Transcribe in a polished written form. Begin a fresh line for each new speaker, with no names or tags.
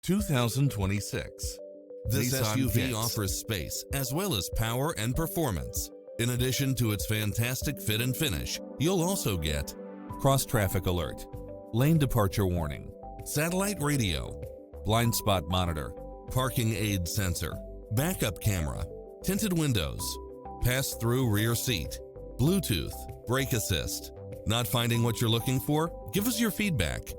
2026
This
Nissan
SUV
Kicks.
offers space as well as power and performance. In addition to its fantastic fit and finish, you'll also get
cross-traffic alert, lane departure warning,
satellite radio, blind spot monitor, parking aid sensor, backup camera, tinted windows, pass-through rear seat, Bluetooth, brake assist. Not finding what you're looking for? Give us your feedback.